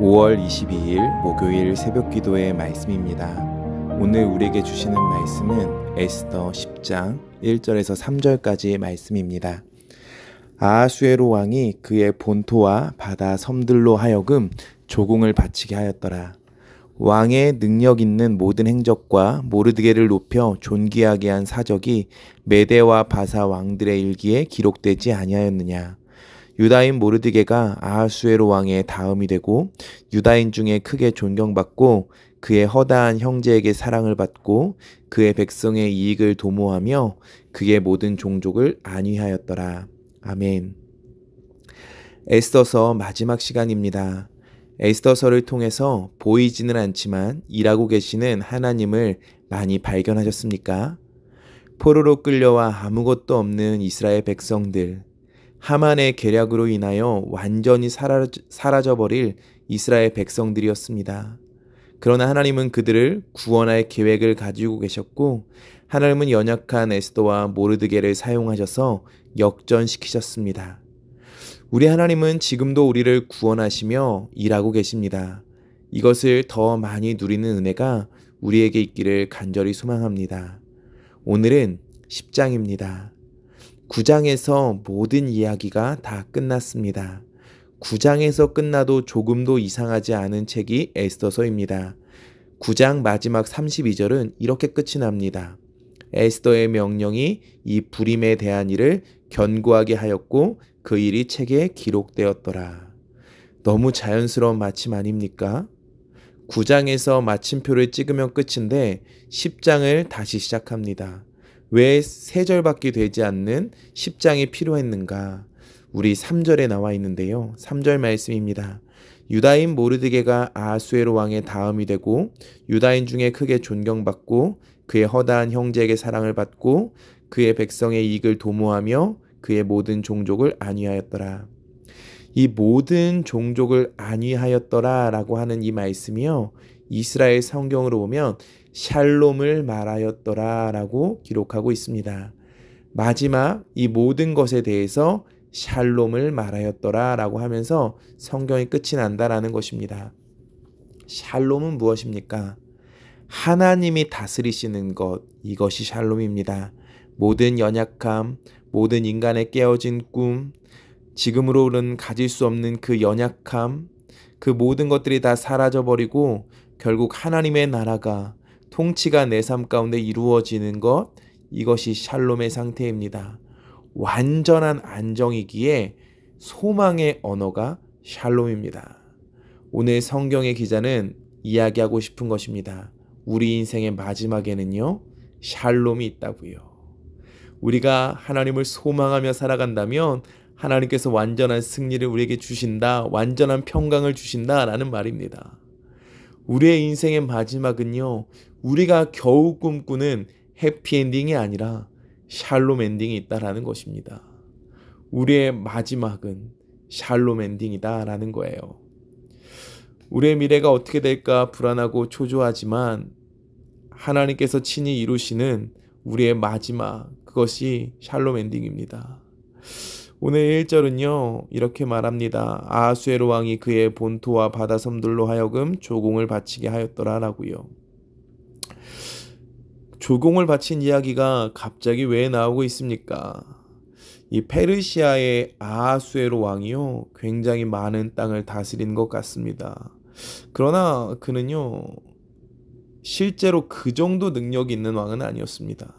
5월 22일 목요일 새벽기도의 말씀입니다. 오늘 우리에게 주시는 말씀은 에스더 10장 1절에서 3절까지의 말씀입니다. 아하수에로 왕이 그의 본토와 바다 섬들로 하여금 조공을 바치게 하였더라. 왕의 능력 있는 모든 행적과 모르드게를 높여 존귀하게 한 사적이 메대와 바사 왕들의 일기에 기록되지 아니하였느냐. 유다인 모르드게가 아하수에로 왕의 다음이 되고 유다인 중에 크게 존경받고 그의 허다한 형제에게 사랑을 받고 그의 백성의 이익을 도모하며 그의 모든 종족을 안위하였더라. 아멘. 에스더서 마지막 시간입니다. 에스더서를 통해서 보이지는 않지만 일하고 계시는 하나님을 많이 발견하셨습니까? 포로로 끌려와 아무것도 없는 이스라엘 백성들, 하만의 계략으로 인하여 완전히 사라져버릴 이스라엘 백성들이었습니다. 그러나 하나님은 그들을 구원할 계획을 가지고 계셨고 하나님은 연약한 에스더와 모르드게를 사용하셔서 역전시키셨습니다. 우리 하나님은 지금도 우리를 구원하시며 일하고 계십니다. 이것을 더 많이 누리는 은혜가 우리에게 있기를 간절히 소망합니다. 오늘은 10장입니다. 9장에서 모든 이야기가 다 끝났습니다. 9장에서 끝나도 조금도 이상하지 않은 책이 에스더서입니다. 9장 마지막 32절은 이렇게 끝이 납니다. 에스더의 명령이 이 불임에 대한 일을 견고하게 하였고 그 일이 책에 기록되었더라. 너무 자연스러운 마침 아닙니까? 9장에서 마침표를 찍으면 끝인데 10장을 다시 시작합니다. 왜 3절밖에 되지 않는 10장이 필요했는가? 우리 3절에 나와 있는데요. 3절 말씀입니다. 유다인 모르드게가 아하수에로 왕의 다음이 되고 유다인 중에 크게 존경받고 그의 허다한 형제에게 사랑을 받고 그의 백성의 이익을 도모하며 그의 모든 종족을 안위하였더라. 이 모든 종족을 안위하였더라 라고 하는 이 말씀이요. 이스라엘 성경으로 보면 샬롬을 말하였더라 라고 기록하고 있습니다. 마지막 이 모든 것에 대해서 샬롬을 말하였더라 라고 하면서 성경이 끝이 난다라는 것입니다. 샬롬은 무엇입니까? 하나님이 다스리시는 것, 이것이 샬롬입니다. 모든 연약함, 모든 인간의 깨어진 꿈, 지금으로는 가질 수 없는 그 연약함, 그 모든 것들이 다 사라져버리고 결국 하나님의 나라가 통치가 내 삶 가운데 이루어지는 것, 이것이 샬롬의 상태입니다. 완전한 안정이기에 소망의 언어가 샬롬입니다. 오늘 성경의 기자는 이야기하고 싶은 것입니다. 우리 인생의 마지막에는요, 샬롬이 있다고요. 우리가 하나님을 소망하며 살아간다면 하나님께서 완전한 승리를 우리에게 주신다, 완전한 평강을 주신다라는 말입니다. 우리의 인생의 마지막은요, 우리가 겨우 꿈꾸는 해피엔딩이 아니라 샬롬 엔딩이 있다라는 것입니다. 우리의 마지막은 샬롬 엔딩이다라는 거예요. 우리의 미래가 어떻게 될까 불안하고 초조하지만 하나님께서 친히 이루시는 우리의 마지막, 그것이 샬롬 엔딩입니다. 오늘 1절은요 이렇게 말합니다. 아하수에로 왕이 그의 본토와 바다 섬들로 하여금 조공을 바치게 하였더라 라고요. 조공을 바친 이야기가 갑자기 왜 나오고 있습니까? 이 페르시아의 아하수에로 왕이요 굉장히 많은 땅을 다스린 것 같습니다. 그러나 그는요 실제로 그 정도 능력이 있는 왕은 아니었습니다.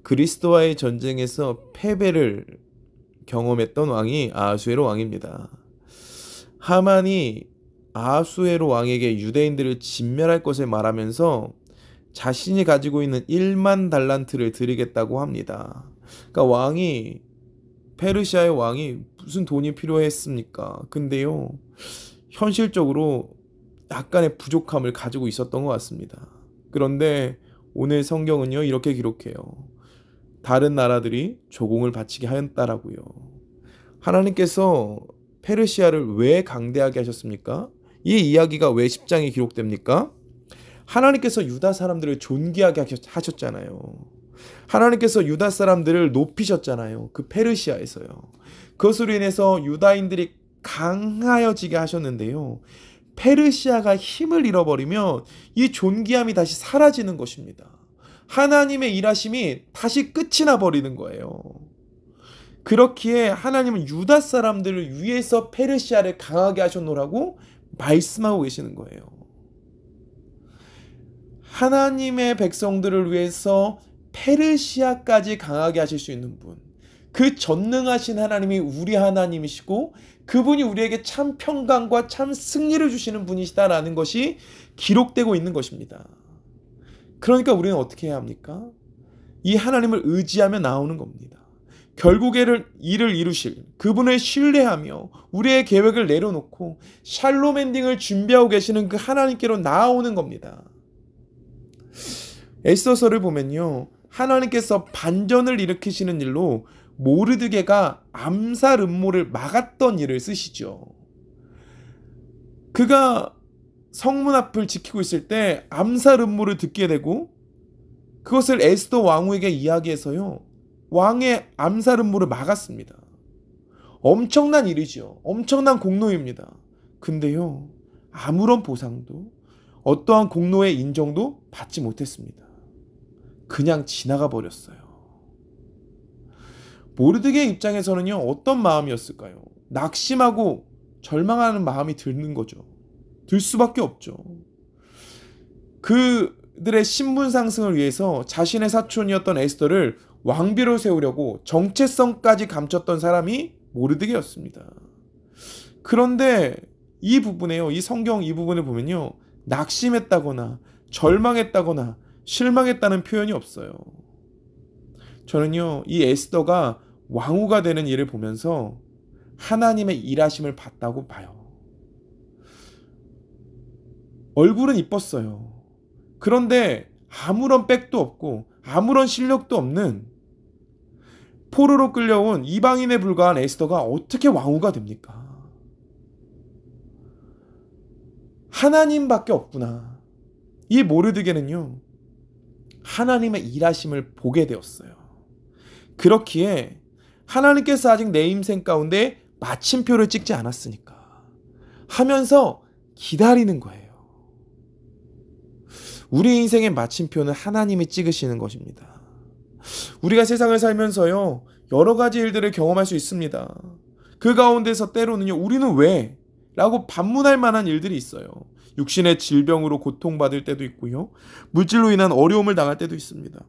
그리스도와의 전쟁에서 패배를 경험했던 왕이 아하수에로 왕입니다. 하만이 아하수에로 왕에게 유대인들을 진멸할 것을 말하면서 자신이 가지고 있는 1만 달란트를 드리겠다고 합니다. 그러니까 왕이, 페르시아의 왕이 무슨 돈이 필요했습니까? 근데요 현실적으로 약간의 부족함을 가지고 있었던 것 같습니다. 그런데 오늘 성경은요 이렇게 기록해요. 다른 나라들이 조공을 바치게 하였다라고요. 하나님께서 페르시아를 왜 강대하게 하셨습니까? 이 이야기가 왜 10장에 기록됩니까? 하나님께서 유다 사람들을 존귀하게 하셨잖아요. 하나님께서 유다 사람들을 높이셨잖아요. 그 페르시아에서요. 그것으로 인해서 유다인들이 강하여지게 하셨는데요. 페르시아가 힘을 잃어버리면 이 존귀함이 다시 사라지는 것입니다. 하나님의 일하심이 다시 끝이 나버리는 거예요. 그렇기에 하나님은 유다 사람들을 위해서 페르시아를 강하게 하셨노라고 말씀하고 계시는 거예요. 하나님의 백성들을 위해서 페르시아까지 강하게 하실 수 있는 분, 그 전능하신 하나님이 우리 하나님이시고 그분이 우리에게 참 평강과 참 승리를 주시는 분이시다라는 것이 기록되고 있는 것입니다. 그러니까 우리는 어떻게 해야 합니까? 이 하나님을 의지하며 나오는 겁니다. 결국에 일을 이루실 그분을 신뢰하며 우리의 계획을 내려놓고 샬롬 엔딩을 준비하고 계시는 그 하나님께로 나아오는 겁니다. 에스더서를 보면요, 하나님께서 반전을 일으키시는 일로 모르드게가 암살 음모를 막았던 일을 쓰시죠. 그가 성문 앞을 지키고 있을 때 암살 음모를 듣게 되고 그것을 에스더 왕후에게 이야기해서요, 왕의 암살 음모를 막았습니다. 엄청난 일이죠. 엄청난 공로입니다. 근데요, 아무런 보상도 어떠한 공로의 인정도 받지 못했습니다. 그냥 지나가 버렸어요. 모르드게의 입장에서는요, 어떤 마음이었을까요? 낙심하고 절망하는 마음이 드는 거죠. 들 수밖에 없죠. 그들의 신분 상승을 위해서 자신의 사촌이었던 에스더를 왕비로 세우려고 정체성까지 감췄던 사람이 모르드게였습니다. 그런데 이 부분에요, 이 성경 이 부분을 보면요, 낙심했다거나 절망했다거나 실망했다는 표현이 없어요. 저는요, 이 에스더가 왕후가 되는 일을 보면서 하나님의 일하심을 봤다고 봐요. 얼굴은 이뻤어요. 그런데 아무런 백도 없고 아무런 실력도 없는 포로로 끌려온 이방인에 불과한 에스더가 어떻게 왕후가 됩니까? 하나님밖에 없구나. 이 모르드게는요, 하나님의 일하심을 보게 되었어요. 그렇기에 하나님께서 아직 내 인생 가운데 마침표를 찍지 않았으니까 하면서 기다리는 거예요. 우리 인생의 마침표는 하나님이 찍으시는 것입니다. 우리가 세상을 살면서요, 여러 가지 일들을 경험할 수 있습니다. 그 가운데서 때로는요, 우리는 왜? 라고 반문할 만한 일들이 있어요. 육신의 질병으로 고통받을 때도 있고요, 물질로 인한 어려움을 당할 때도 있습니다.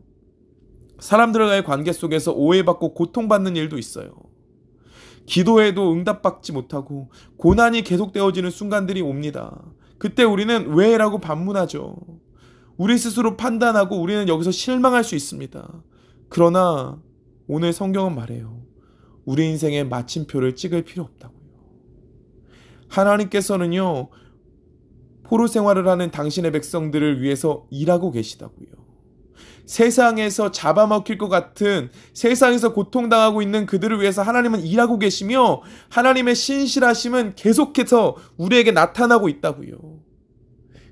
사람들과의 관계 속에서 오해받고 고통받는 일도 있어요. 기도해도 응답받지 못하고 고난이 계속되어지는 순간들이 옵니다. 그때 우리는 왜? 라고 반문하죠. 우리 스스로 판단하고 우리는 여기서 실망할 수 있습니다. 그러나 오늘 성경은 말해요. 우리 인생의 마침표를 찍을 필요 없다고요. 하나님께서는요, 포로 생활을 하는 당신의 백성들을 위해서 일하고 계시다고요. 세상에서 잡아먹힐 것 같은, 세상에서 고통당하고 있는 그들을 위해서 하나님은 일하고 계시며 하나님의 신실하심은 계속해서 우리에게 나타나고 있다고요.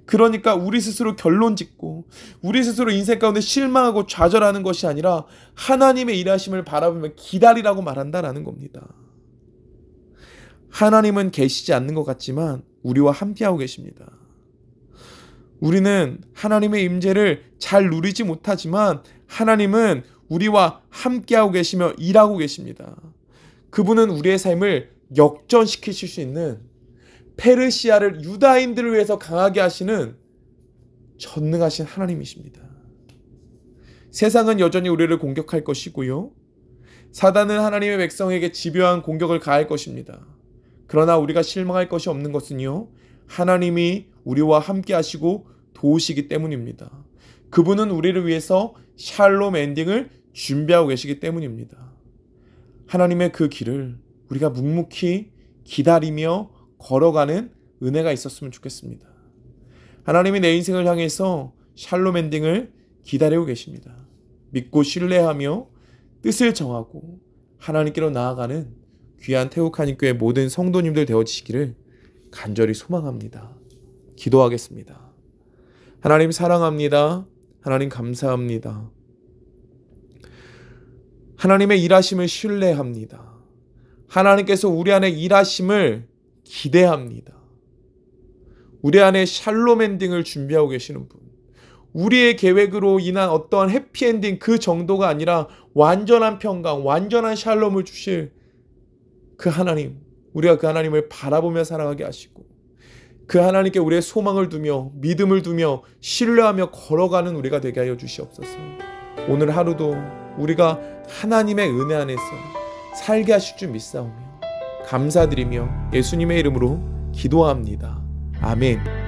그러니까 우리 스스로 결론 짓고 우리 스스로 인생 가운데 실망하고 좌절하는 것이 아니라 하나님의 일하심을 바라보며 기다리라고 말한다라는 겁니다. 하나님은 계시지 않는 것 같지만 우리와 함께하고 계십니다. 우리는 하나님의 임재를 잘 누리지 못하지만 하나님은 우리와 함께하고 계시며 일하고 계십니다. 그분은 우리의 삶을 역전시키실 수 있는, 페르시아를 유다인들을 위해서 강하게 하시는 전능하신 하나님이십니다. 세상은 여전히 우리를 공격할 것이고요, 사단은 하나님의 백성에게 집요한 공격을 가할 것입니다. 그러나 우리가 실망할 것이 없는 것은요, 하나님이 우리와 함께 하시고 도우시기 때문입니다. 그분은 우리를 위해서 샬롬 엔딩을 준비하고 계시기 때문입니다. 하나님의 그 길을 우리가 묵묵히 기다리며 걸어가는 은혜가 있었으면 좋겠습니다. 하나님이 내 인생을 향해서 샬롬 엔딩을 기다리고 계십니다. 믿고 신뢰하며 뜻을 정하고 하나님께로 나아가는 귀한 태국한인교회 모든 성도님들 되어지시기를 간절히 소망합니다. 기도하겠습니다. 하나님 사랑합니다. 하나님 감사합니다. 하나님의 일하심을 신뢰합니다. 하나님께서 우리 안에 일하심을 기대합니다. 우리 안에 샬롬 엔딩을 준비하고 계시는 분, 우리의 계획으로 인한 어떠한 해피엔딩 그 정도가 아니라 완전한 평강, 완전한 샬롬을 주실 그 하나님, 우리가 그 하나님을 바라보며 살아가게 하시고 그 하나님께 우리의 소망을 두며 믿음을 두며 신뢰하며 걸어가는 우리가 되게 하여 주시옵소서. 오늘 하루도 우리가 하나님의 은혜 안에서 살게 하실 줄 믿사오며 감사드리며 예수님의 이름으로 기도합니다. 아멘.